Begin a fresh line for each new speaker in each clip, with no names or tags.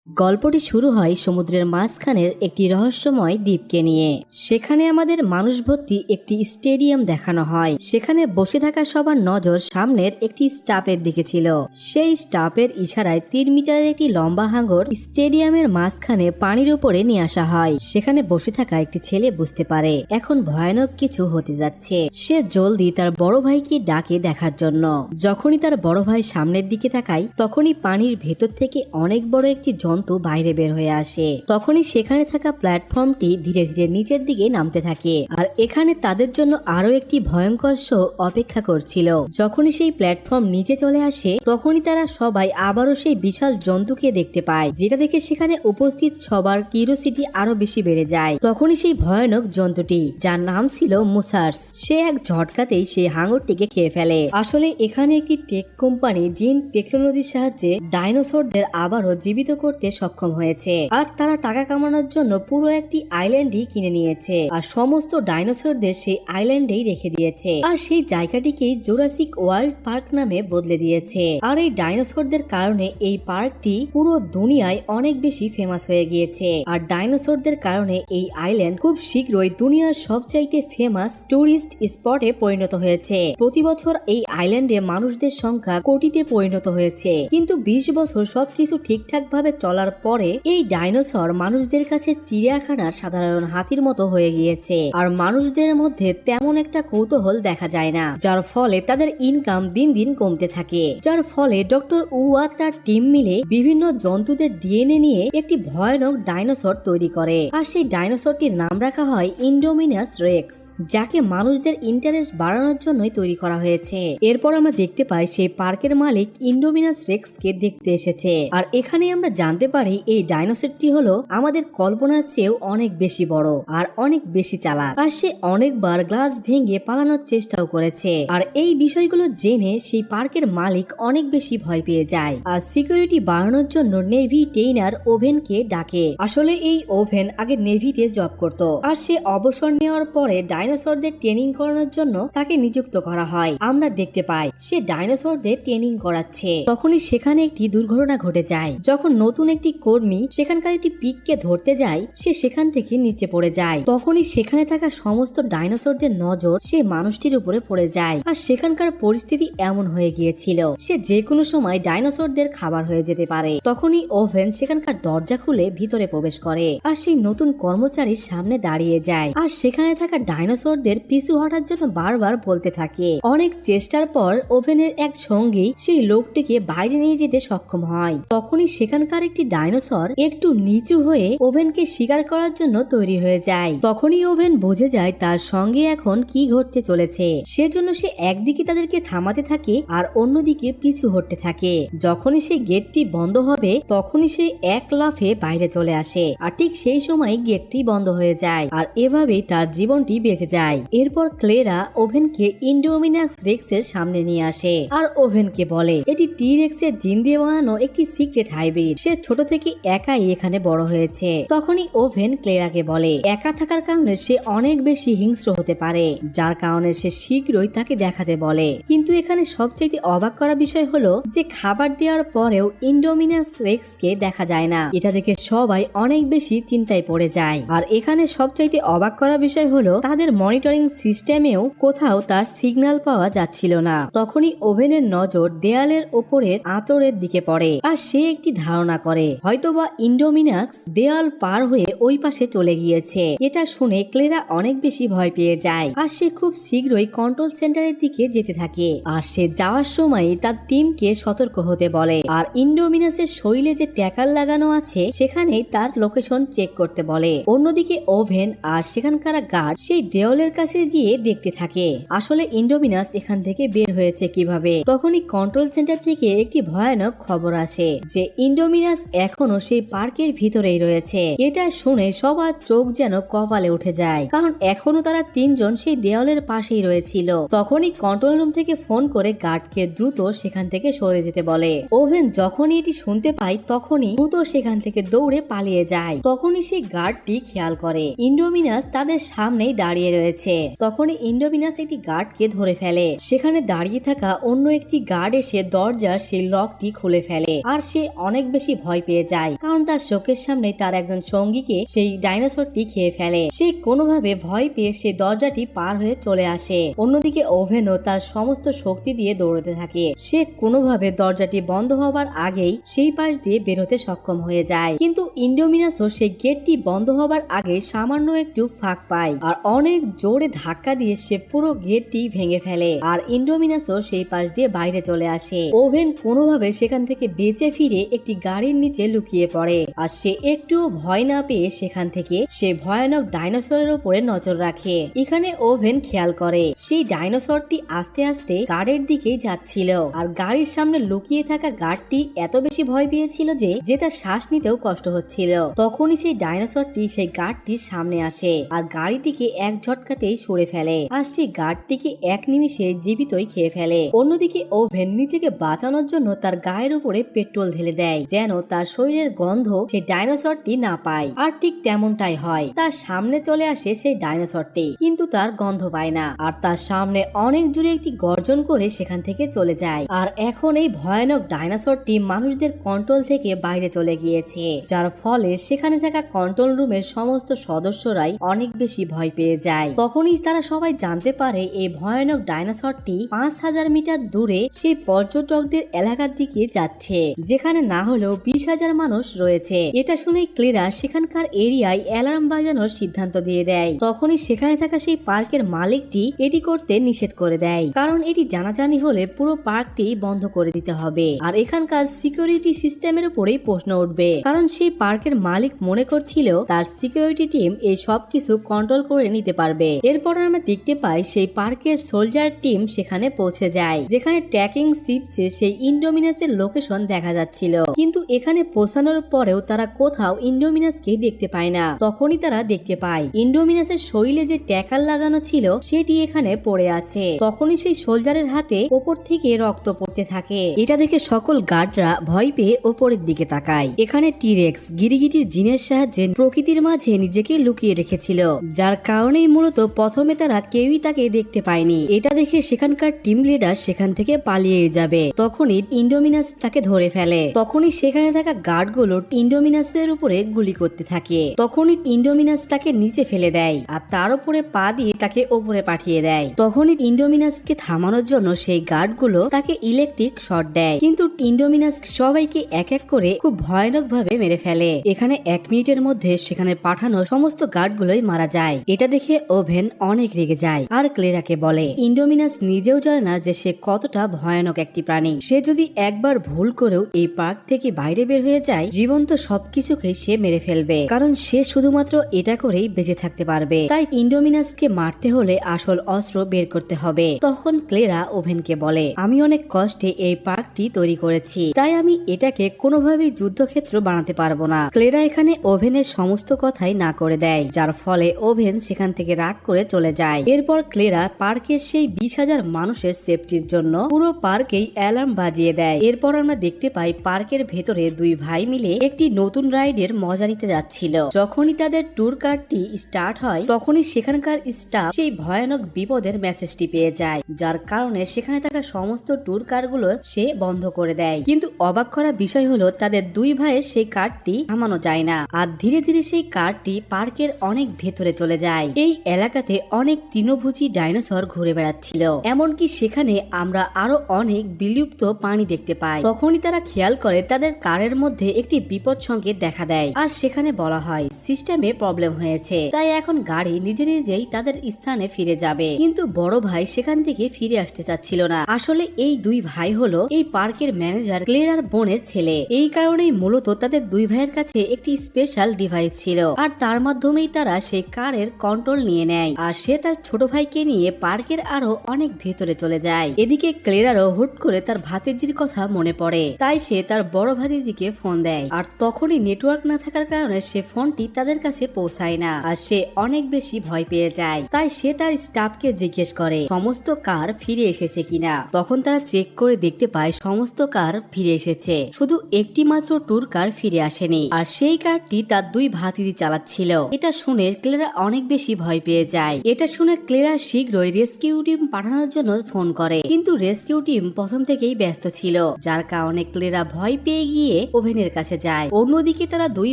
গল্পটি শুরু হয় সমুদ্রের মাঝখানের একটি রহস্যময় দ্বীপকে নিয়ে। সেখানে আমাদের মানুষ ভর্তি একটি স্টেডিয়াম দেখানো হয়। সেখানে বসে থাকা সবার নজর সামনের একটি স্টাপের দিকে ছিল। সেই স্টাপের ইশারায় 3 মিটারের একটি লম্বা হাঙর স্টেডিয়ামের মাঝখানে পানির উপরে নিয়ে আসা হয়। সেখানে বসে থাকা একটি ছেলে বুঝতে পারে এখন ভয়ানক কিছু হতে যাচ্ছে। সে জলদি তার বড় ভাইকে ডাকে দেখার জন্য। যখনই তার বড় ভাই সামনের দিকে তাকায় তখনই পানির ভেতর থেকে অনেক বড় একটি জন্তু বাইরে বের হয়ে আসে। তখনই সেখানে থাকা প্ল্যাটফর্মটি ধীরে ধীরে নিচের দিকে নামতে থাকে। আর এখানে তাদের জন্য আরো একটি ভয়ঙ্কর শো অপেক্ষা করছিল। যখনই সেই প্ল্যাটফর্ম নিচে চলে আসে তখনই তারা সবাই আবারও সেই বিশাল জন্তুকে দেখতে পায়, যেটা দেখে সেখানে উপস্থিত সবার কিউরিওসিটি আরো বেশি বেড়ে যায়। তখনই সেই ভয়ানক জন্তুটি, যার নাম ছিল মুসার্স, সে এক ঝটকাতেই সেই হাঙরটিকে খেয়ে ফেলে। আসলে এখানে একটি টেক কোম্পানি জিন টেকনোলজির সাহায্যে ডাইনোসরদের আবারও জীবিত করতে সক্ষম হয়েছে। আর তারা টাকা কামানোর জন্য পুরো একটি আইল্যান্ডই কিনে নিয়েছে আর সমস্ত ডাইনোসরদের সেই আইল্যান্ডেই রেখে দিয়েছে। আর সেই জায়গাটিকেই জুরাসিক ওয়ার্ল্ড পার্ক নামে বদলে দিয়েছে। আর এই ডাইনোসরদের কারণে এই পার্কটি পুরো দুনিয়ায় অনেক বেশি ফেমাস হয়ে গিয়েছে। আর ডাইনোসরদের কারণে এই আইল্যান্ড খুব শীঘ্রই দুনিয়ার সবচাইতে ফেমাস টুরিস্ট স্পটে পরিণত হয়েছে। প্রতি বছর এই আইল্যান্ডে মানুষদের সংখ্যা কোটিতে পরিণত হয়েছে। কিন্তু 20 বছর সবকিছু ঠিকঠাক ভাবে চলার পরে এই ডাইনোসর মানুষদের কাছে চিড়িয়াখানার সাধারণ হাতির মতো হয়ে গিয়েছে। আর মানুষদের মধ্যে তেমন একটা কৌতূহল দেখা যায় না, যার ফলে তাদের ইনকাম দিন দিন কমতে থাকে। যার ফলে ডক্টর উয়া তার টিম মিলে বিভিন্ন জন্তুদের ডিএনএ নিয়ে একটি ভয়ানক ডাইনোসর তৈরি করে। আর সেই ডাইনোসরটির নাম রাখা হয় ইন্ডোমিনাস রেক্স, যাকে মানুষদের ইন্টারেস্ট বাড়ানোর জন্যই তৈরি করা হয়েছে। এরপর আমরা দেখতে পাই সেই পার্কের মালিক ইন্ডোমিনাস রেক্সকে দেখতে এসেছে। আর এখানে আমরা জানতে পারি এই ডাইনোসরটি হলো আমাদের কল্পনার চেয়েও অনেক বেশি বড় আর অনেক বেশি চালাক। আর সে অনেকবার গ্লাস ভেঙে পালানোর চেষ্টাও করেছে। আর এই বিষয়গুলো জেনে সেই পার্কের মালিক অনেক বেশি ভয় পেয়ে যায় আর সিকিউরিটি বাড়ানোর জন্য নেভি ট্রেইনার ওভেনকে ডাকে। আসলে এই ওভেন আগে নেভিতে জব করত আর সে অবসর নেওয়ার পরে ডাইনোসরদের ট্রেনিং করানোর জন্য তাকে নিযুক্ত করা হয়। আমরা দেখতে পাই সে ডাইনোসরদের ট্রেনিং করাচ্ছে। তখনই সেখানে একটি দুর্ঘটনা ঘটে যায়। যখন নতুন একটি কর্মী সেখানকার একটি পিককে ধরতে যায়, সে সেখান থেকে নিচে পড়ে যায়। তখনই সেখানে থাকা সমস্ত ডাইনোসরদের নজর সে মানুষটির উপরে পড়ে যায়। আর সেখানকার পরিস্থিতি এমন হয়ে গিয়েছিল সে যে কোনো সময় ডাইনোসরদের খাবার হয়ে যেতে পারে। তখনই ওভেন সেখানকার দরজা খুলে ভিতরে প্রবেশ করে আর সেই নতুন কর্মচারীর সামনে দাঁড়িয়ে যায়। আর সেখানে থাকা ডাইনোসরদের পিছু হটার জন্য বারবার বলতে থাকে। অনেক চেষ্টার পর ওভেনের এক সঙ্গী সেই লোকটিকে বাইরে নিয়ে যেতে সক্ষম হয়। তখনই সেখানকার একটি ডাইনোসর একটু নিচু হয়ে ওভেনকে শিকার করার জন্য তৈরি হয়ে যায়। তখনই ওভেন বুঝে যায় তার সঙ্গে এখন কি ঘটতে চলেছে। সেজন্য সে একদিকে তাদেরকে থামাতে থাকে আর অন্যদিকে পিছু হটতে থাকে। যখনই সেই গেটটি বন্ধ হবে তখনই সে এক লাফে বাইরে চলে আসে। আর ঠিক সেই সময় গেটটি বন্ধ হয়ে যায় আর এভাবেই তার জীবনটি বেঁচে যায়। এরপর ক্লেরা ওভেনকে ইন্ডোমিনাস রেক্সের সামনে নিয়ে আসে আর ওভেনকে বলে এটি টি রেক্সের জিন দিয়ে বানানো একটি সিক্রেট হাইব্রিড। সে ছোট থেকে একাই এখানে বড় হয়েছে। তখনই ওভেন ক্লেরাকে বলে একা থাকার কারণে সে অনেক বেশি হিংস্র হতে পারে, যার কারণে সে শীঘ্রই তাকে দেখাতে বলে। কিন্তু এখানে সবচেয়ে অবাক করা বিষয় হলো যে খাবার দেওয়ার পরেও ইন্ডোমিনাস রেক্সকে দেখা যায় না। এটা দেখে সবাই অনেক বেশি চিন্তায় পড়ে যায়। আর এখানে সবচাইতে অবাক করা বিষয় হলো তাদের মনিটরিং সিস্টেমেও কোথাও তার সিগন্যাল পাওয়া যাচ্ছিল না। তখনই ওভেনের নজর দেয়ালের ওপরের আঁচড়ের দিকে পড়ে আর সে একটি ধারণা করে হয়তোবা ইন্ডোমিনাক্স দেয়াল পার হয়ে ওই পাশে চলে গিয়েছে। এটা শুনে ক্লেরা অনেক বেশি ভয় পেয়ে যায় আর সে খুব শীঘ্রই কন্ট্রোল সেন্টারের দিকে যেতে থাকে। আর সে যাওয়ার সময় তার টিমকে সতর্ক হতে বলে আর ইন্ডোমিনাসের শরীরে যে ট্যাকার লাগানো আছে সেখানেই তার লোকেশন চেক করতে বলে। অন্যদিকে ওভেন আর সেখানকার গার্ড সেই দেওয়ালের কাছে গিয়ে দেখতে থাকে আসলে ইন্ডোমিনাস এখান থেকে বের হয়েছে কিভাবে। তখনই কন্ট্রোল সেন্টার থেকে একটি ভয়ানক খবর আসে যে ইন্ডোমিনাস এখনো সেই পার্কের ভিতরেই রয়েছে। এটা শুনে সবার চোখ যেন কপালে উঠে যায়, কারণ এখনো তারা 3 জন সেই দেওয়ালের পাশেই রয়েছিল। তখনই কন্ট্রোল রুম থেকে ফোন করে গার্ডকে দ্রুত সেখান থেকে সরে যেতে বলে। ওভেন যখনই এটি শুনতে পায় তখনই দ্রুত সেখান থেকে দৌড়ে পালিয়ে যায়। তখনই সেই গার্ডটি খেয়াল করে ইন্ডোমিনাস তাদের সামনেই দাঁড়িয়ে রয়েছে। তখনই ইন্ডোমিনাস একটি গার্ডকে ধরে ফেলে। সেখানে দাঁড়িয়ে থাকা অন্য একটি গার্ড এসে দরজার সেই লকটি খুলে ফেলে আর সে অনেক বেশি ভয় ভয় পেয়ে যায়, কারণ তার চোখের সামনে তার একজন সঙ্গীকে সেই ডাইনোসরটি খেয়ে ফেলে। সে কোনোভাবে ভয় পেয়ে সে দরজাটি পার হয়ে চলে আসে। অন্যদিকে ওভেনও তার সমস্ত শক্তি দিয়ে দৌড়াতে থাকে। সে কোনোভাবে দরজাটি বন্ধ হবার আগেই সেই পাশ দিয়ে বের হতে সক্ষম হয়ে যায়, কিন্তু ইন্ডোমিনাসও সেই গেটটি বন্ধ হবার আগে সামান্য একটু ফাঁক পায় আর অনেক জোরে ধাক্কা দিয়ে সে পুরো গেটটি ভেঙে ফেলে। আর ইন্ডোমিনাসও সেই পাশ দিয়ে বাইরে চলে আসে। ওভেন কোনোভাবে সেখান থেকে বেঁচে ফিরে একটি গাড়ির নিচে লুকিয়ে পড়ে আর সে একটুও ভয় না পেয়ে সেখান থেকে সে ভয়ানক ডাইনোসরের উপরে নজর রাখে। এখানে ওভেন খেয়াল করে সেই ডাইনোসরটি আস্তে আস্তে গাড়ির দিকেই যাচ্ছিল আর গাড়ির সামনে লুকিয়ে থাকা গার্ডটি এত বেশি ভয় পেয়েছিল যে তার শ্বাস নিতেও কষ্ট হচ্ছিল। তখনই সেই ডাইনোসরটি সেই গার্ডটির সামনে আসে আর গাড়িটিকে এক ঝটকাতেই সরে ফেলে আর সেই গার্ডটিকে এক নিমিষে জীবিতই খেয়ে ফেলে। অন্যদিকে ওভেন নিজেকে বাঁচানোর জন্য তার গায়ের উপরে পেট্রোল ঢেলে দেয় যেন তার শরীরের গন্ধ সেই ডাইনোসরটি না পায়। আর ঠিক তেমনটাই হয়, তার সামনে চলে আসে সেই ডাইনোসরটি, কিন্তু তার গন্ধ পায় না আর তার সামনে অনেক জোরে একটি গর্জন করে সেখান থেকে চলে যায়। আর এখন এই ভয়ানক ডাইনোসরটি মানুষদের কন্ট্রোল থেকে বাইরে চলে গিয়েছে, যার ফলে সেখানে থাকা কন্ট্রোল রুমের সমস্ত সদস্যরাই অনেক বেশি ভয় পেয়ে যায়। তখনই তারা সবাই জানতে পারে এই ভয়ানক ডাইনোসরটি 5000 মিটার দূরে সেই পর্যটকদের এলাকার দিকে যাচ্ছে, যেখানে না হলেও 20,000 মানুষ রয়েছে। এটা শুনে ক্লেরা সেখানকার এরিয়ায় অ্যালার্ম বাজানোর সিদ্ধান্ত দিয়ে দেয়। তখনই সেখানে থাকা সেই পার্কের মালিকটি এটি করতে নিষেধ করে দেয়, কারণ এটি জানাজানি হলে পুরো পার্কটি বন্ধ করে দিতে হবে আর এখানকার সিকিউরিটি সিস্টেমের উপরেই প্রশ্ন উঠবে, কারণ সেই পার্কের মালিক মনে করছিল তার সিকিউরিটি টিম এই সবকিছু কন্ট্রোল করে নিতে পারবে। এরপর আমরা দেখতে পাই সেই পার্কের সোলজার টিম সেখানে পৌঁছে যায়, যেখানে ট্র্যাকিং শিপসে সেই ইন্ডোমিনাসের লোকেশন দেখা যাচ্ছিল, কিন্তু এখানে পৌঁছানোর পরেও তারা কোথাও ইন্ডোমিনাসকে দেখতে পায় না। তখনই তারা দেখতে পায় ইন্ডোমিনাসের শরীরে যে ট্যাকার লাগানো ছিল সেটি এখানে পড়ে আছে। তখনই সেই সোলজারের হাতে ওপর থেকে রক্ত পড়তে থাকে। এটা দেখে সকল গার্ডরা ভয় পেয়ে ওপরের দিকে তাকায়। এখানে টিরেক্স গিরিগিটির জিনের সাহায্যে প্রকৃতির মাঝে নিজেকে লুকিয়ে রেখেছিল, যার কারণেই মূলত প্রথমে তারা কেউই তাকে দেখতে পায়নি। এটা দেখে সেখানকার টিম লিডার সেখান থেকে পালিয়ে যাবে। তখনই ইন্ডোমিনাস তাকে ধরে ফেলে। তখনই সেখানে থাকা গার্ডগুলো ইন্ডোমিনাসের উপরে গুলি করতে থাকে। তখনই ইন্ডোমিনাস তাকে নিচে ফেলে দেয় আর তার উপরে পা দিয়ে তাকে ওপরে পাঠিয়ে দেয়। তখনই ইন্ডোমিনাসকে থামানোর জন্য সেই গার্ডগুলো তাকে ইলেকট্রিক শট দেয়, কিন্তু ইন্ডোমিনাস সবাইকে এক এক করে খুব ভয়ানক ভাবে মেরে ফেলে। এখানে 1 মিনিটের মধ্যে সেখানে পাঠানো সমস্ত গার্ডগুলোই মারা যায়। এটা দেখে ওভেন অনেক রেগে যায় আর ক্লেরাকে বলে ইন্ডোমিনাস নিজেও জানে না যে সে কতটা ভয়ানক একটি প্রাণী। সে যদি একবার ভুল করেও এই পার্ক থেকে বাইরে বের হয়ে যায়, জীবন্ত সবকিছুকে সে মেরে ফেলবে, কারণ সে শুধুমাত্র এটা করেই বেঁচে থাকতে পারবে। তাই ইন্ডোমিনাসকে মারতে হলে আসল অস্ত্র বের করতে হবে। তখন ক্লেরা ওভেনকে বলে আমি অনেক কষ্টে এই পার্কটি তৈরি করেছি, তাই আমি এটাকে কোনোভাবেই যুদ্ধক্ষেত্র বানাতে পারবো না। ক্লেরা এখানে ওভেনের সমস্ত কথাই না করে দেয়, যার ফলে ওভেন সেখান থেকে রাগ করে চলে যায়। এরপর ক্লেরা পার্কের সেই 20,000 মানুষের সেফটির জন্য পুরো পার্কেই অ্যালার্ম বাজিয়ে দেয়। এরপর আমরা দেখতে পাই পার্কের ভেতরে দুই ভাই মিলে একটি নতুন রাইডের মজা নিতে যাচ্ছিল। যখনই তাদের ট্যুর কারটি স্টার্ট হয়, তখনই সেখানকার স্টাফ সেই ভয়ানক বিপদের মেসেজটি পেয়ে যায়, যার কারণে সেখানে থাকা সমস্ত ট্যুর কারগুলো সে বন্ধ করে দেয়। কিন্তু অবাক করা বিষয় হলো তাদের দুই ভাইয়ের সেই কারটি থামানো যায় না আর ধীরে ধীরে সেই কারটি পার্কের অনেক ভেতরে চলে যায়। এই এলাকাতে অনেক তৃণভোজী ডাইনোসর ঘুরে বেড়াচ্ছিল, এমনকি সেখানে আমরা আরো অনেক বিলুপ্ত প্রাণী দেখতে পাই। তখনই তারা খেয়াল করে তাদের কারের মধ্যে একটি বিপদ সংকেত দেখা দেয় আর সেখানে বলা হয় সিস্টেমে প্রবলেম হয়েছে, তাই এখন গাড়ি নিজে নিজেই তাদের স্থানে ফিরে যাবে। কিন্তু বড় ভাই সেখান থেকে ফিরে আসতে চাচ্ছিল না। আসলে এই দুই ভাই হলো এই পার্কের ম্যানেজার ক্লেরার বোনের ছেলে। এই কারণেই মূলত তাদের দুই ভাইয়ের কাছে একটি স্পেশাল ডিভাইস ছিল আর তার মাধ্যমেই তারা সেই কারের কন্ট্রোল নিয়ে নেয় আর সে তার ছোট ভাইকে নিয়ে পার্কের আরো অনেক ভেতরে চলে যায়। এদিকে ক্লেরারও হুট করে তার ভাতিজির কথা মনে পড়ে, তাই সে তার বড় ভাতিজিকে ফোন দেয় আর তখনই নেটওয়ার্ক না থাকার কারণে সে ফোনটি তাদের কাছে পৌঁছায় না আর সে অনেক বেশি ভয় পেয়ে যায়। তাই সে তার স্টাফকে জিজ্ঞেস করে সমস্ত কার ফিরে এসেছে কিনা। তখন তারা চেক করে দেখতে পায় সমস্ত কার ফিরে এসেছে, শুধু একটি মাত্র ট্যুর কার ফিরে আসেনি আর সেই কারটি তার দুই ভাতিজি চালাচ্ছিল। এটা শুনে ক্লেরা অনেক বেশি ভয় পেয়ে যায়। এটা শুনে ক্লেরা শীঘ্রই রেস্কিউ টিম পাঠানোর জন্য ফোন করে, কিন্তু রেস্কিউ টিম প্রথম থেকেই ব্যস্ত ছিল, যার কারণে ক্লেরা ভয় পেয়ে গিয়ে ওভেনের কাছে যায়। অন্যদিকে তারা দুই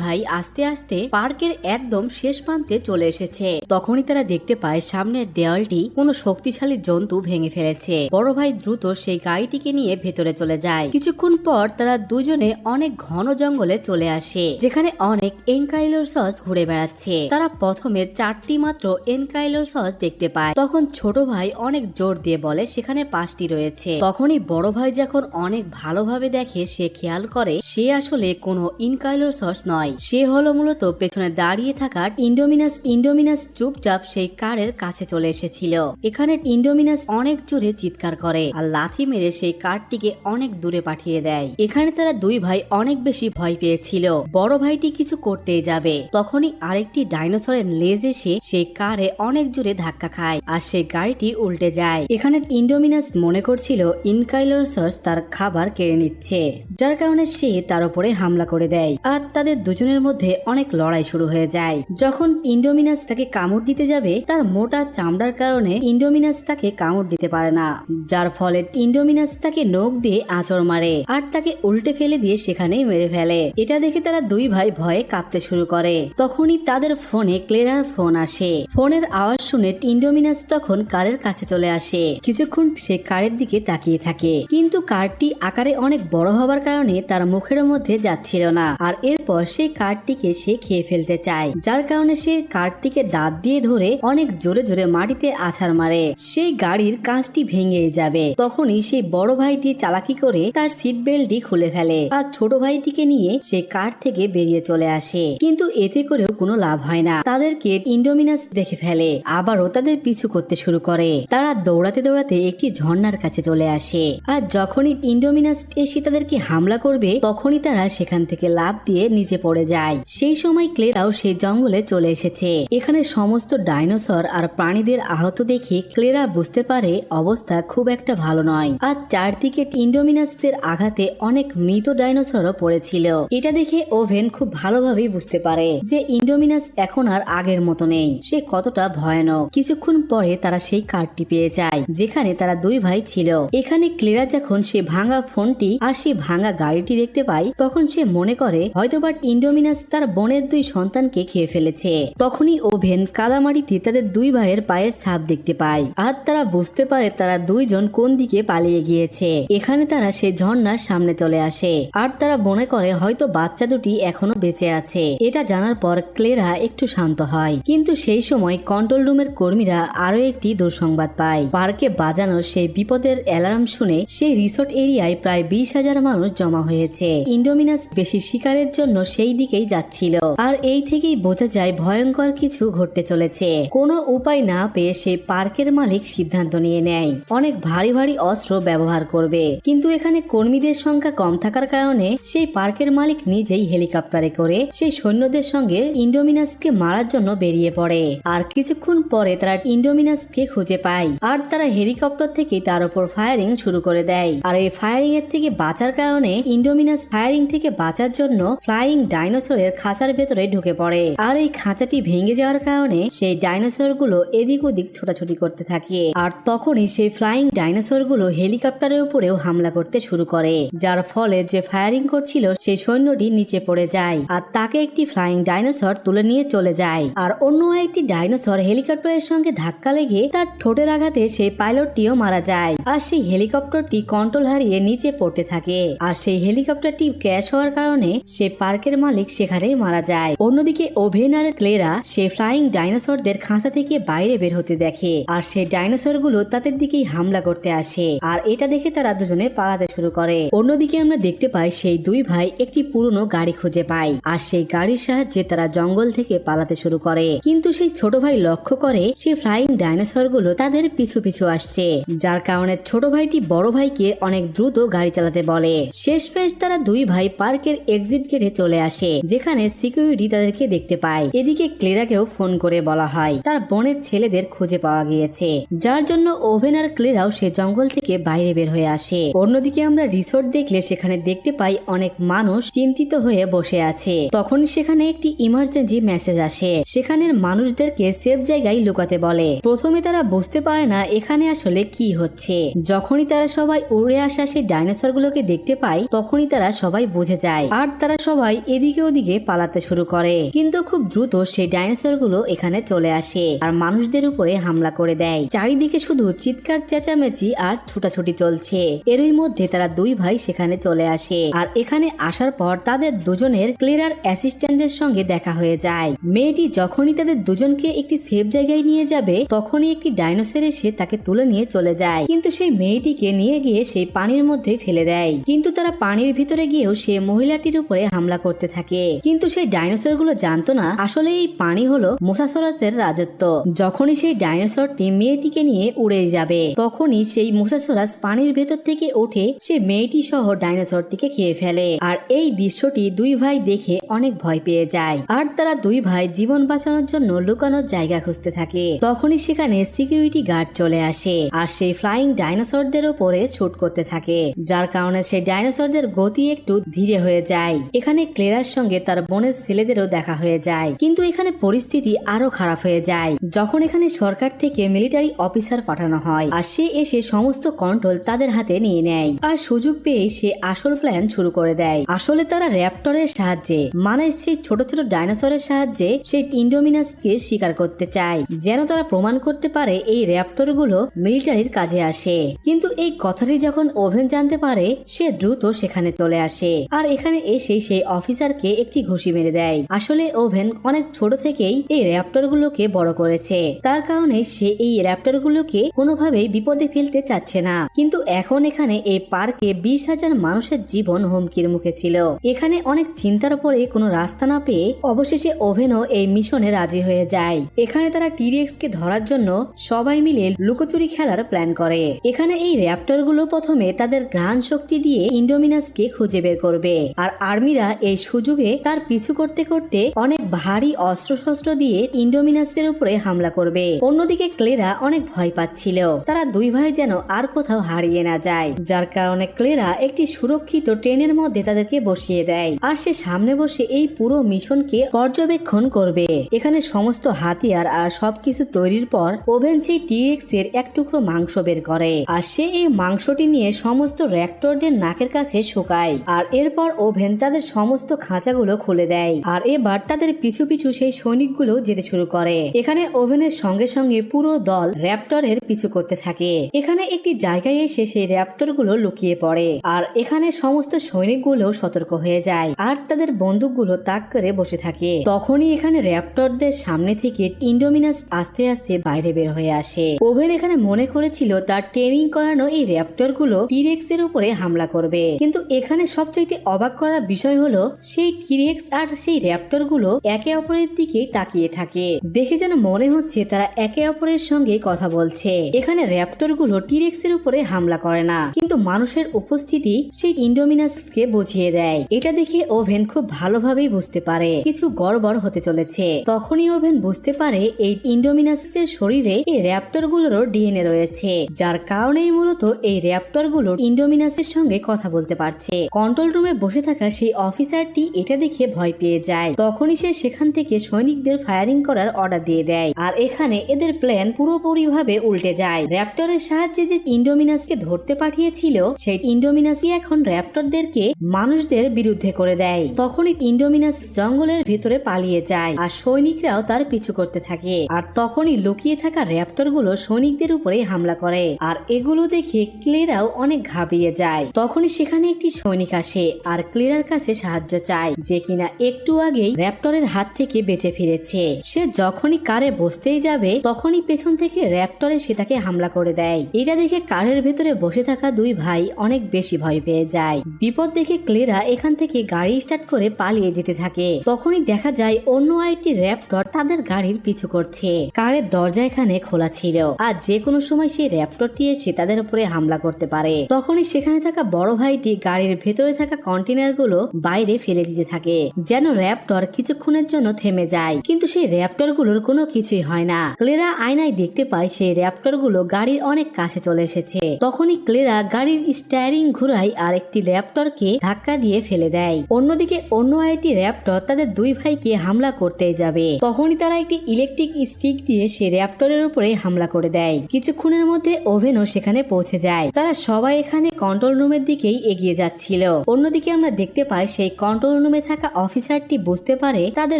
ভাই আস্তে আস্তে পার্কের একদম শেষ প্রান্তে চলে এসেছে। তখনই তারা দেখতে পায় সামনের দেওয়ালটি কোনো শক্তিশালী জন্তু ভেঙে ফেলেছে। বড় ভাই দ্রুত সেই গাড়িটিকে নিয়ে ভেতরে চলে যায়। কিছুক্ষণ পর তারা দুজনে অনেক ঘন জঙ্গলে চলে আসে, যেখানে অনেক এনকাইলোসার্স ঘুরে বেড়াচ্ছে। তারা প্রথমে 4টি মাত্র এনকাইলোসার্স দেখতে পায়। তখন ছোট ভাই অনেক জোর দিয়ে বলে সেখানে 5টি রয়েছে। তখনই বড় ভাই যখন অনেক ভালোভাবে দেখে, সে খেয়াল করে সে আসলে কোনো ইনকাইলোসার্স নয়, সে হলো মূলত পেছনে দাঁড়িয়ে থাকা ইন্ডোমিনাস চুপচাপ সেই কারের কাছে চলে এসেছিল। এখানে ইন্ডোমিনাস অনেক জোরে চিৎকার করে আর লাথি মেরে সেই কারটিকে অনেক দূরে পাঠিয়ে দেয়। এখানে তারা দুই ভাই অনেক বেশি ভয় পেয়েছিল। বড় ভাইটি কিছু করতেই যাবে, তখনই আরেকটি ডাইনোসরের লেজ এসে সেই কারে অনেক জোরে ধাক্কা খায় আর সেই গাড়িটি উল্টে যায়। এখানে ইন্ডোমিনাস মনে করছিল ইনকাইলোসার্স তার খাবার কেড়ে নিচ্ছে, যার কারণে সে তার উপরে হামলা করে দেয় আর তাদের দুজনের মধ্যে অনেক লড়াই শুরু হয়ে যায়। যখন ইন্ডোমিনাস তাকে কামড় দিতে যাবে, তার মোটা চামড়ার কারণে ইন্ডোমিনাস তাকে কামড় দিতে পারে না, যার ফলে ইন্ডোমিনাস তাকে নখ দিয়ে আঁচড় মারে আর তাকে উল্টে ফেলে দিয়ে সেখানেই মেরে ফেলে। এটা দেখে তারা দুই ভাই ভয়ে কাঁপতে শুরু করে। তখনই তাদের ফোনে ক্লেরার ফোন আসে। ফোনের আওয়াজ শুনে ইন্ডোমিনাস তখন কারের কাছে চলে আসে। কিছুক্ষণ সে কারের দিকে তাকিয়ে থাকে, কিন্তু কারটি আকারে অনেক বড় হবার কারণে তার মুখের মধ্যে যাচ্ছিল না। আর এরপর সেই কারটিকে সে খেয়ে ফেলতে চায়, যার কারণে সে কারটিকে দাঁত দিয়ে ধরে অনেক জোরে জোরে মাটিতে আছাড় মারে। সেই গাড়ির কাঁচটি ভেঙে যাবে। তখনই সেই বড় ভাইটি চালাকি করে তার সিট বেল্টটি খুলে ফেলে আর ছোট ভাইটিকে নিয়ে সে কার থেকে বেরিয়ে চলে আসে। কিন্তু এতে করেও কোনো লাভ হয় না। তাদেরকে ইন্ডোমিনাস দেখে ফেলে, আবারও তাদের পিছু করতে শুরু করে। তারা দৌড়াতে দৌড়াতে একটি ঝর্ণার কাছে চলে আসে আর যখনই ইন্ডোমিনাস এসে তাদেরকে হামলা করবে, তখনই তারা সেখান থেকে লাফ দিয়ে নিচে পড়ে যায়। সেই সময় ক্লেরাও সেই জঙ্গলে চলে এসেছে। এখানে সমস্ত ডাইনোসর আর প্রাণীদের আহত দেখে ক্লেরা বুঝতে পারে অবস্থা খুব একটা ভালো নয়। আর চারদিকে ইন্ডোমিনাসদের আঘাতে অনেক মৃত ডাইনোসরও পড়েছিল। এটা দেখে ওভেন খুব ভালোভাবেই বুঝতে পারে যে ইন্ডোমিনাস এখন আর আগের মতো নেই, সে কতটা ভয়ানক। কিছুক্ষণ পরে তারা সেই কার্ডটি পেয়ে যায় যেখানে তারা দুই ভাই ছিল। এখানে ক্লেরা যখন সে ভাঙা ফোনটি আর সেই ভাঙা গাড়িটি দেখতে পায়, তখন সে মনে করে হয়তোবা ইন্ডোমিনাস তার বোনের দুই সন্তানকে খেয়ে ফেলেছে। তখনই ওভেন কাদামাটিতে তাদের দুই ভাইয়ের পায়ের ছাপ দেখতে পায় আর তারা বুঝতে পারে তারা দুইজন কোন দিকে পালিয়ে গিয়েছে। এখানে তারা সেই ঝর্ণার সামনে চলে আসে আর তারা মনে করে হয়তো বাচ্চা দুটি এখনো বেঁচে আছে। এটা জানার পর ক্লেরা একটু শান্ত হয়, কিন্তু সেই সময় কন্ট্রোল রুমের কর্মীরা আরো একটি দুঃসংবাদ পায়। পার্কে বাজানো সেই বিপদের অ্যালার্ম শুনে সেই রিসোর্ট এরিয়ায় প্রায় 20,000 মানুষ জমা হয়েছে। ইন্ডোমিনাস বেশি শিকারের জন্য সেই দিকেই যাচ্ছিল আর এই থেকেই বোঝা যায় ভয়ঙ্কর কিছু ঘটতে চলেছে। কোনো উপায় না পেয়ে সেই পার্কের মালিক সিদ্ধান্ত নিয়ে নেয় অনেক ভারী ভারী অস্ত্র ব্যবহার করবে, কিন্তু এখানে কর্মীদের সংখ্যা কম থাকার কারণে সেই পার্কের মালিক নিজেই হেলিকপ্টারে করে সেই সৈন্যদের সঙ্গে ইন্ডোমিনাসকে মারার জন্য বেরিয়ে পড়ে। আর কিছুক্ষণ পরে তারা ইন্ডোমিনাসকে খুঁজে পায় আর তারা হেলিকপ্টার থেকে তার উপর ফায়ারিং শুরু করে দেয়। আর এই ফায়ারিং এর থেকে বাঁচার কারণে ইন্ডোমিনাস ফায়ারিং থেকে বাঁচার জন্য ফ্লাইং ডাইনোসরের খাঁচার ভেতরে ঢুকে পড়ে। আর এই খাঁচাটি ভেঙে যাওয়ার কারণে সেই ডাইনোসর গুলো এদিক ওদিক ছোটাছুটি করতে থাকে। আর তখনই সেই ফ্লাইং ডাইনোসর গুলো হেলিকপ্টারের উপরেও হামলা করতে শুরু করে, যার ফলে যে ফায়ারিং করছিল সেই সৈন্যটি নিচে পড়ে যায় আর তাকে একটি ফ্লাইং ডাইনোসর তুলে নিয়ে চলে যায়। আর অন্য একটি ডাইনোসর হেলিকপ্টারের সঙ্গে ধাক্কা লেগে তার ঠোঁটের আঘাতে সেই পাইলটটিও মারা যায় আর সেই হেলিকপ্টারটি কন্ট্রোল হারিয়ে নিচে পড়তে থাকে। আর সেই হেলিকপ্টারটি ক্র্যাশ হওয়ার কারণে সে পার্কের মালিক সেখানেই মারা যায়। অন্যদিকে ওভেন আর ক্লেরা সেই ফ্লাইং ডাইনোসরদের খাঁচা থেকে বাইরে বের হতে দেখে আর সেই ডাইনোসর গুলো তাদের দিকেই হামলা করতে আসে আর এটা দেখে তারা দুজনে পালাতে শুরু করে। অন্যদিকে আমরা দেখতে পাই সেই দুই ভাই একটি পুরনো গাড়ি খুঁজে পায় আর সেই গাড়ির সাহায্যে তারা জঙ্গল থেকে পালাতে শুরু করে। কিন্তু সেই ছোট ভাই লক্ষ্য করে সেই ফ্লাইং ডাইনোসর গুলো তাদের পিছু পিছু আসছে, যার কারণে ছোট ভাইটি বড় ভাইকে অনেক দ্রুত গাড়ি চালাতে বলে। শেষমেশ তারা দুই ভাই পার্কের এক্সিট গেটে চলে আসে, যেখানে সিকিউরিটি তাদেরকে দেখতে পায়। এদিকে ক্লেরাকেও ফোন করে বলা হয় তার বোনের ছেলেদের খুঁজে পাওয়া গিয়েছে, যার জন্য ওভেন আর ক্লেরাও সে জঙ্গল থেকে বাইরে বের হয়ে আসে। অন্যদিকে আমরা রিসোর্ট দেখলে সেখানে দেখতে পাই অনেক মানুষ চিন্তিত হয়ে বসে আছে। তখন সেখানে একটি ইমার্জেন্সি মেসেজ আসে, সেখানের মানুষদেরকে সেফ জায়গায় লুকাতে বলে। প্রথমে তারা বুঝতে পারে না এখানে আসলে কি হচ্ছে। যখনই তারা সবাই উড়ে আসা সেই ডাইনোসর গুলোকে দেখতে পায়, তখনই তারা সবাই বুঝে যায় আর তারা সবাই এদিকে ওদিকে পালাতে শুরু করে। কিন্তু খুব দ্রুত সেই ডাইনোসর গুলো এখানে চলে আসে আর মানুষদের উপরে হামলা করে দেয়। চারিদিকে শুধু চিৎকার চেঁচামেচি আর ছুটাছুটি চলছে। এরই মধ্যে তারা দুই ভাই সেখানে চলে আসে আর এখানে আসার পর তাদের দুজনের ক্লেরার অ্যাসিস্ট্যান্টের সঙ্গে দেখা হয়ে যায়। মেয়েটি যখনই তাদের দুজনকে একটি সেফ জায়গায় নিয়ে যাবে তখনই একটি ডাইনোসর এসে তাকে তুলে নিয়ে চলে যায়, কিন্তু সেই মেয়েটিকে নিয়ে গিয়ে সেই পানির মধ্যে ফেলে দেয়। কিন্তু তারা পানির ভিতরে গিয়েও সে মহিলাটির উপরে হামলা করতে থাকে, কিন্তু সেই ডাইনোসর গুলো জানতো না আসলে এই পানি হলো মোসাসরাসের রাজত্ব। যখনই সেই ডাইনোসরটি মেয়েটিকে নিয়ে উড়ে যাবে তখনই সেই মোসাসরাস পানির ভেতর থেকে উঠে সে মেয়েটি সহ ডাইনোসরটিকে খেয়ে ফেলে। আর এই দৃশ্যটি দুই ভাই দেখে অনেক ভয় পেয়ে যায় আর তারা দুই ভাই জীবন বাঁচানোর জন্য লুকানোর জায়গা খুঁজতে থাকে। তখনই সেখানে সিকিউরিটি গার্ড চলে আসে আর সেই ফ্লাইং ডাইনোসরদের উপরে শুট করতে থাকে, যার কারণে সেই ডাইনোসরদের গতি একটু ধীরে হয়ে যায়। এখানে ক্লেরার সঙ্গে তার বোনের ছেলেদেরও দেখা হয়ে যায়, কিন্তু এখানে পরিস্থিতি আরো খারাপ হয়ে যায় যখন এখানে সরকার থেকে মিলিটারি অফিসার পাঠানো হয় আর সে এসে সমস্ত কন্ট্রোল তাদের হাতে নিয়ে নেয় আর সুযোগ পেয়ে সে আসল প্ল্যান শুরু করে দেয়। আসলে তারা র্যাপটরের সাহায্যে মানে সেই ছোট ছোট ডাইনোসরের সাহায্যে সেই ইন্ডোমিনাসকে শিকার করতে চায় যেন তারা প্রমাণ করতে পারে এই র্যাপটর গুলো মিলিটারির কাজে আসে। কিন্তু এই কথাটি যখন ওভেন জানতে পারে সে দ্রুত সেখানে চলে আসে আর এখানে এসে সেই অফিসারকে একটি ঘুষি মেরে দেয়। আসলে ওভেন অনেক ছোট থেকেই এই র্যাপটর গুলোকে বড় করেছে, তার কারণে সে এই র্যাপটর গুলোকে কোনোভাবেই বিপদে ফেলতে চাচ্ছে না। কিন্তু এখন এখানে এই পার্কে 20,000 মানুষের জীবন হুমকির মুখে ছিল। এখানে অনেক চিন্তার পরে কোনো রাস্তা না পেয়ে অবশেষে ওভেনও এই মিশনে রাজি হয়ে যায়। এখানে তারা টিরেক্স কে ধরার জন্য সবাই মিলে লুকোচুরি খেলার প্ল্যান করে। এখানে এই র্যাপটর গুলো প্রথমে তাদের ঘ্রাণ শক্তি দিয়ে ইন্ডোমিনাসকে খুঁজে বের করবে আর আর্মিরা এই সুযোগে তার পিছু করতে করতে অনেক ভারী অস্ত্রশস্ত্র দিয়ে ইন্ডোমিনাসের উপরে হামলা করবে। অন্যদিকে ক্লেরা অনেক ভয় পাচ্ছিল তারা দুই ভাই যেন আর কোথাও হারিয়ে না যায়, যার কারণে ক্লেরা একটি সুরক্ষিত ট্রেনের মধ্যে তাদেরকে বসিয়ে দেয় আর সে সামনে বসে এই পুরো মিশনকে পর্যবেক্ষণ করবে। এখানে সমস্ত হাতিয়ার আর সবকিছু তৈরির পর ওভেন সেই টিরেক্স এর এক টুকরো মাংস বের করে আর সে এই মাংসটি নিয়ে সমস্ত র্যাপটরদের নাকের কাছে শুকায় আর এরপর ওভেন তাদের সমস্ত খাঁচাগুলো খুলে দেয় আর এবার তাদের পিছু পিছু সেই সৈনিকগুলো যেতে শুরু করে। এখানে ওভেনের সঙ্গে সঙ্গে পুরো দল র্যাপটরের পিছু করতে থাকে। এখানে একটি জায়গায় এসে সেই র্যাপটর গুলো লুকিয়ে পড়ে আর এখানে সমস্ত সৈনিকগুলো সতর্ক হয়ে যায় আর তাদের বন্দুকগুলো তাক করে বসে থাকে। তখনই এখানে র্যাপটরদের সামনে থেকে ইন্ডোমিনাস আস্তে আস্তে বাইরে বের হয়ে আসে। ওভেন এখানে মনে করেছিল তার ট্রেনিং করানো এই র্যাপটর গুলো টিরেক্স এর উপরে হামলা করবে, কিন্তু এখানে সবচাইতে অবাক করা বিষয় হলো সেই টিরেক্স আর সেই র্যাপটর গুলো একে অপরের দিকে তাকিয়ে থাকে, দেখে যেন মনে হচ্ছে তারা একে অপরের সঙ্গে কথা বলছে। এখানে র্যাপটর গুলো টিরেক্স এর উপরে হামলা করে না, কিন্তু মানুষের উপস্থিতি সেই ইন্ডোমিনাসকে বুঝিয়ে দেয়। এটা দেখে ওভেন খুব ভালোভাবেই বুঝতে পারে কিছু গড়বড় হতে চলেছে। তখনই ওভেন বুঝতে পারে এই ইন্ডোমিনাসের শরীরে এই র্যাপটর গুলোর ডিএনএ রয়েছে, যার কারণেই মূলত এই র্যাপটর গুলো ইন্ডোমিনাসের সঙ্গে কথা বলতে পারছে। কন্ট্রোল রুমে বসে থাকা সেই অফিসারটি এটা দেখে ভয় পেয়ে যায়। তখনই সে সেখান থেকে সৈনিকদের ফায়ারিং করার অর্ডার দিয়ে দেয় আর এখানে এদের প্ল্যান পুরোপুরি ভাবে উল্টে যায়। র্যাপটরের সাহায্যে যে ইন্ডোমিনাসকে ধরতে পাঠিয়েছিল সেই ইন্ডোমিনাসই এখন র্যাপটরদেরকে মানুষদের বিরুদ্ধে করে দেয়। তখনই ইন্ডোমিনাস জঙ্গলের ভেতরে পালিয়ে যায় আর সৈনিকরাও তার পিছু করতে থাকে আর তখনই লুকিয়ে থাকা র্যাপটর গুলো সৈনিকদের উপরে হামলা করে আর এগুলো দেখে ক্লেরাও অনেক ঘাবড়িয়ে যায়। তখনই সেখানে একটি সৈনিক আসে আর ক্লেরার কাছে সাহায্য চায়, যে কিনা একটু আগেই র্যাপটরের হাত থেকে বেঁচে ফিরেছে। সে যখনই কারে বসতেই যাবে তখনই পেছন থেকে র্যাপটরে সে তাকে হামলা করে দেয়। এটা দেখে কারের ভেতরে বসে থাকা দুই ভাই অনেক বেশি ভয় পেয়ে যায়। বিপদ দেখে ক্লেরা এখান থেকে গাড়ি স্টার্ট করে পালিয়ে যেতে থাকে। তখনই দেখা যায় অন্য আরেকটি র্যাপটর তাদের গাড়ির পিছু করছে। কারের দরজা এখানে খোলা ছিল আর যে কোনো সময় সেই র্যাপটরটি এসে তাদের উপরে হামলা করতে পারে। তখনই সেখানে থাকা বড় ভাইটি গাড়ির ভেতরে থাকা কন্টেনার গুলো বাইরে ফেলে দিতে থাকে যেন র্যাপটর কিছুক্ষণের জন্য থেমে যায়, কিন্তু সেই র্যাপটর গুলোর কোনো কিছুই হয় না। ক্লেরা আয়নায় দেখতে পায় সেই র্যাপটর গুলো গাড়ির অনেক কাছে চলে এসেছে। তখনই ক্লেরা গাড়ির স্টিয়ারিং ঘুরায় আর একটি র্যাপটরকে ধাক্কা দিয়ে ফেলে দেয়। অন্যদিকে অন্য আরেকটি র্যাপটর তাদের দুই ভাইকে হামলা করতে যাবে। তখনই তারা একটি ইলেকট্রিক স্টিক দিয়ে সেই র্যাপটরের উপরে হামলা করে দেয়। কিছুক্ষণের মধ্যে ওভেনও সেখানে পৌঁছে যায়। তারা সবাই এখানে কন্ট্রোল রুমের দিকেই এগিয়ে যাচ্ছিল। হয়েছিল। অন্যদিকে আমরা দেখতে পাই সেই কন্ট্রোল রুমে থাকা অফিসারটি বুঝতে পারে তাদের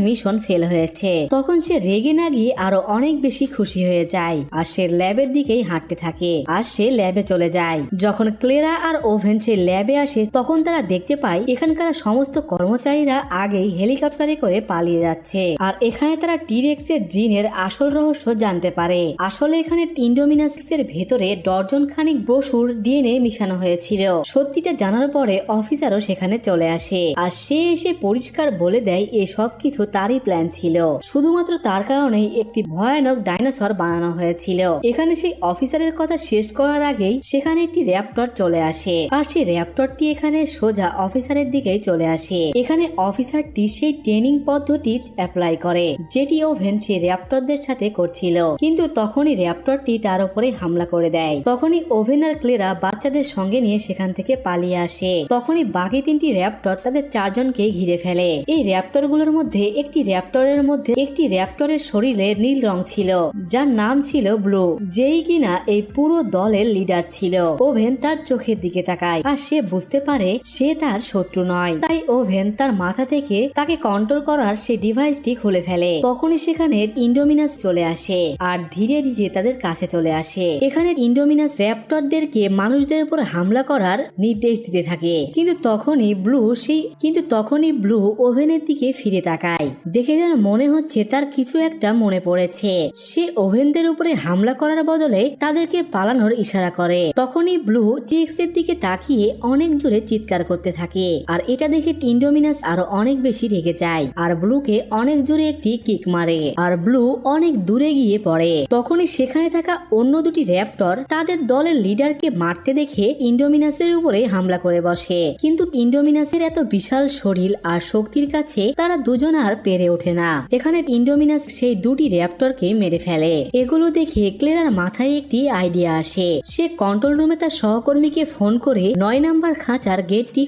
মিশন ফেল হয়েছে। তখন সে রেগে না গিয়ে আরো অনেক বেশি খুশি হয়ে যায় আর সে ল্যাবের দিকেই হাঁটতে থাকে আর সে ল্যাবে চলে যায়। যখন ক্লেরা আর ওভেন সেই ল্যাবে আসে তখন তারা দেখতে পায় এখানকার সমস্ত কর্মচারীরা আগেই হেলিকপ্টারে করে পালিয়ে যাচ্ছে। আর এখানে তারা টিরেক্স এর জিনের আসল রহস্য জানতে পারে। আসলে এখানে ইন্ডোমিনাস এর ভেতরে ডজন খানিক ব্রোশুর ডিএনএ মিশানো হয়েছিল। সত্যিটা জানার পরে অফিসারও সেখানে চলে আসে আর সে এসে পরিষ্কার বলে দেয় এসব কিছু তারই প্ল্যান ছিল। শুধুমাত্র তার কারণেই একটি ভয়ানক ডাইনোসর বানানো হয়েছিল। এখানে সেই অফিসারের কথা শেষ করার আগেই সেখানে একটি র্যাপটর চলে আসে আর সেই র্যাপটরটি এখানে সোজা অফিসারের দিকেই চলে আসে। এখানে অফিসারটি সেই ট্রেনিং পদ্ধতি অ্যাপ্লাই করে যেটি ওভেন সেই র্যাপটরদের সাথে করছিল, কিন্তু তখনই র্যাপটরটি তার উপরে হামলা করে দেয়। তখনই ওভেন আর ক্লেরা বাচ্চাদের সঙ্গে নিয়ে সেখান থেকে পালিয়ে আসে। তখনই বাকি তিনটি র্যাপটর তাদের চারজনকে ঘিরে ফেলে। এই র্যাপটরগুলোর মধ্যে একটি র্যাপটরের শরীরে নীল রং ছিল যার নাম ছিল ব্লু, যেই কিনা এই পুরো দলের লিডার ছিল। ওভেন তার চোখের দিকে তাকায় আর সে বুঝতে পারে সে তার শত্রু নয়। তাই ওভেন তার মাথা থেকে তাকে কন্ট্রোল করার সেই ডিভাইসটি খুলে ফেলে। তখনই সেখানে ইন্ডোমিনাস চলে আসে আর ধীরে ধীরে তাদের কাছে চলে আসে। এখানে ইন্ডোমিনাস র্যাপটরদেরকে মানুষদের উপর হামলা করার নির্দেশ দিতে থাকে। কিন্তু তখনই ব্লু ওভেনের দিকে ফিরে তাকায়। দেখে যেন মনে হচ্ছে তার কিছু একটা মনে পড়েছে। সে ওভেনদের উপরে হামলা করার বদলে তাদেরকে পালানোর ইশারা করে। তখনই ব্লু টিরেক্স এর দিকে তাকিয়ে অনেক জোরে চিৎকার করতে থাকে আর এটা দেখে ইন্ডোমিনাস আরো অনেক বেশি রেগে যায় আর ব্লুকে অনেক জোরে একটি কিক মারে আর ব্লু অনেক দূরে গিয়ে পড়ে। তখনই সেখানে থাকা অন্য দুটি র্যাপটর তাদের দলের লিডারকে মারতে দেখে ইন্ডোমিনাসের উপরে হামলা করে বসে। কিন্তু ইন্ডোমিনাসের এত বিশাল শরীর আর শক্তির কাছে তারা দুজন আর পেরে ওঠে না। এখানে ইন্ডোমিনাস সেই দুটি র্যাপটরকে মেরে ফেলে। এগুলো দেখে ক্লেরার মাথায় একটি আইডিয়া আসে। সে কন্ট্রোল রুমে তার সহকর্মীকে ফোন করে 9 নম্বর খাঁচার গেটটি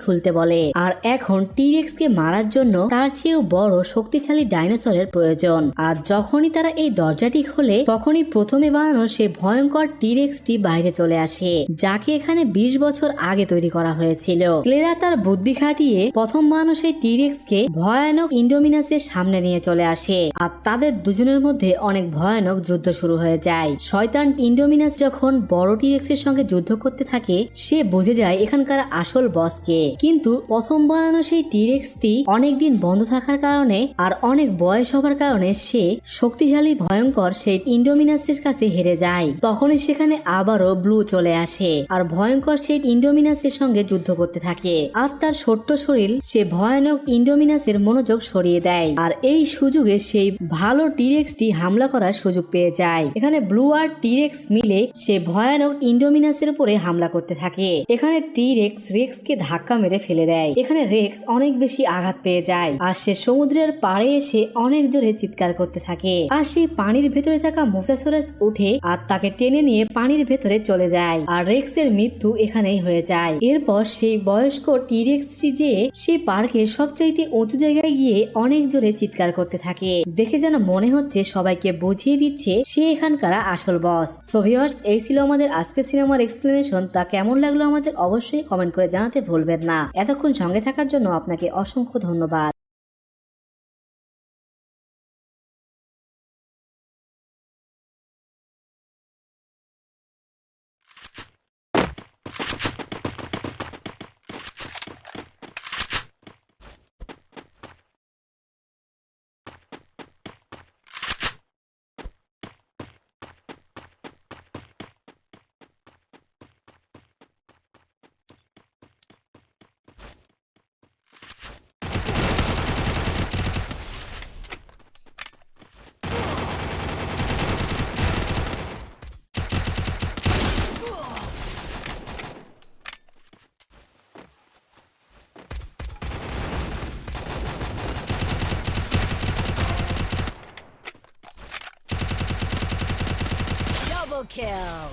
খুলতে বলে আর এখন টিরেক্স কে মারার জন্য তার চেয়েও বড় শক্তিশালী ডাইনোসরের প্রয়োজন। আর যখনই তারা এই দরজাটি খোলে তখনই প্রথমে বানানো সে ভয়ঙ্কর টিরেক্সটি বাইরে চলে আসে, যাকে এখানে 20 বছর আগে তৈরি করা হয়েছিল। ক্লেরা তার বুদ্ধি খাটিয়ে প্রথম বানানো সেই টিরেক্স কে ভয়ানক ইন্ডোমিনাসের সামনে নিয়ে চলে আসে আর তাদের দুজনের মধ্যে অনেক ভয়ানক যুদ্ধ শুরু হয়ে যায়। শয়তান ইন্ডোমিনাস যখন বড় টিরেক্সের সঙ্গে যুদ্ধ করতে থাকে সে বুঝে যায় এখানকার আসল বসকে। কিন্তু প্রথম বানানো সেই টিরেক্সটি অনেকদিন বন্ধ থাকার কারণে আর অনেক বয়স হবার কারণে সে শক্তিশালী ভয়ঙ্কর সেই ইন্ডোমিনাসের কাছে হেরে যায়। তখনই সেখানে আবারও ব্লু চলে আসে আর ভয়ঙ্কর সেই ইন্ডোমিনাসের সঙ্গে যুদ্ধ করতে থাকে আর তার ছোট্ট শরীর সে ভয়ানক ইন্ডোমিনাসের মনোযোগ সরিয়ে দেয় আর এই সুযোগে সেই ভালো টিরেক্সটি হামলা করার সুযোগ পেয়ে যায়। এখানে ব্লু আর টিরেক্স মিলে সে ভয়ানক ইন্ডোমিনাসের উপরে হামলা করতে থাকে। এখানে রেক্সকে ধাক্কা মেরে ফেলে দেয়। এখানে রেক্স অনেক বেশি আঘাত পেয়ে যায় আর সে সমুদ্রের পাড়ে এসে অনেক জোরে চিৎকার করতে থাকে আর সেই পানির ভেতরে থাকা মোসাসোরাস উঠে আর তাকে টেনে নিয়ে পানির ভেতরে চলে যায় আর রেক্সের মৃত্যু এখানেই হয়ে যায়। এরপর সেই বয়স্ক টিরেক্সটি যে সেই পার্কের সবচাইতে উঁচু জায়গায় গিয়ে অনেক জোরে চিৎকার করতে থাকে। দেখে যেন মনে হচ্ছে সবাইকে বুঝিয়ে দিচ্ছে সে এখানকার আসল বস। সো ভিউয়ার্স, এই ছিল আমাদের আজকের সিনেমার এক্সপ্লেনেশন। তা কেমন লাগলো আমাদের অবশ্যই কমেন্ট করে জানাতে ভুলবেন না। এতক্ষণ সঙ্গে থাকার জন্য আপনাকে অসংখ্য ধন্যবাদ।
Double kill!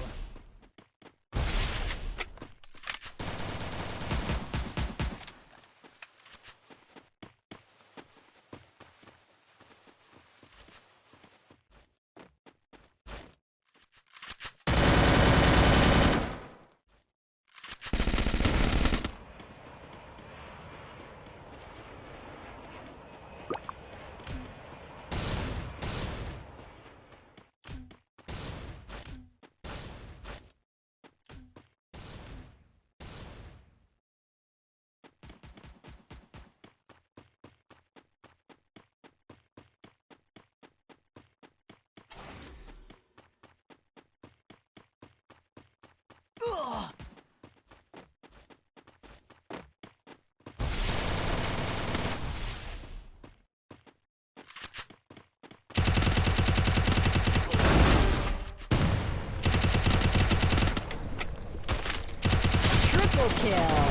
Triple kill.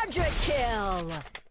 Quadra kill!